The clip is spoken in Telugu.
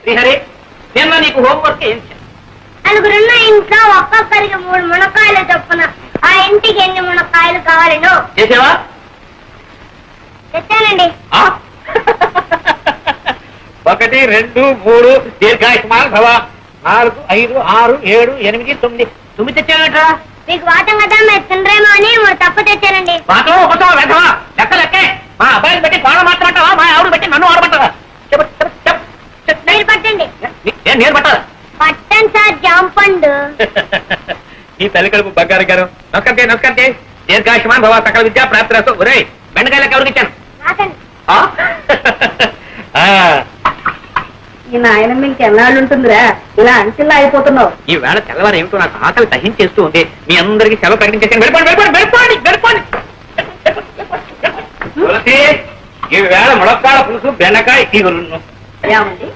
శ్రీహరి నిన్న నీకు హోంవర్క్ ఏం చేశాను? నలుగురున్న ఇంట్లో ఒక్కొక్కరికి 3 మునక్కాయలు చొప్పున ఆ ఇంటికి ఎన్ని మునక్కాయలు కావాలను చేసావా? తెచ్చానండి. 1 2 3 దీర్ఘాయుష్మాన్ భవ 4 5 6 7 8 9 9 తెచ్చానట్రా. మీకు వాటం కదా మీరు తినరేమో అని 3 తప్పు తెచ్చానండి. వాటం ఒకటో వెధవా లెక్క లెక్కే. మా అబ్బాయిని బట్టి కోణ మాట్లాడతావా, మా ఆవిడ బట్టి నన్ను ఆడబట్టావా? మీరు పట్టండి. నేను పట్టాలా? పట్టండి సార్ జాంపండు. ఈ తల్లి కడుపు బంగారు గారు నమస్కారం నమస్కారం. దీర్ఘాయుష్మాన్ భవ సకల విద్యా ప్రాప్తి. ఒరే బెండకాయలకు ఎవరికి ఇచ్చాను? రాకండి. ఈ నాయనమ్మ ఇంకెన్నాళ్ళు ఉంటుందిరా, ఇలా అంచెల్లా అయిపోతున్నావు. ఈ వేళ తెల్లవారు ఏమిటో నాకు ఆకలి తహించేస్తూ ఉంది. మీ అందరికీ సెలవు ప్రకటించేసాను. వెళ్ళిపోండి. ఈ వేళ ములక్కాడ పులుసు బెండకాయ ఇగురు. ఏమండి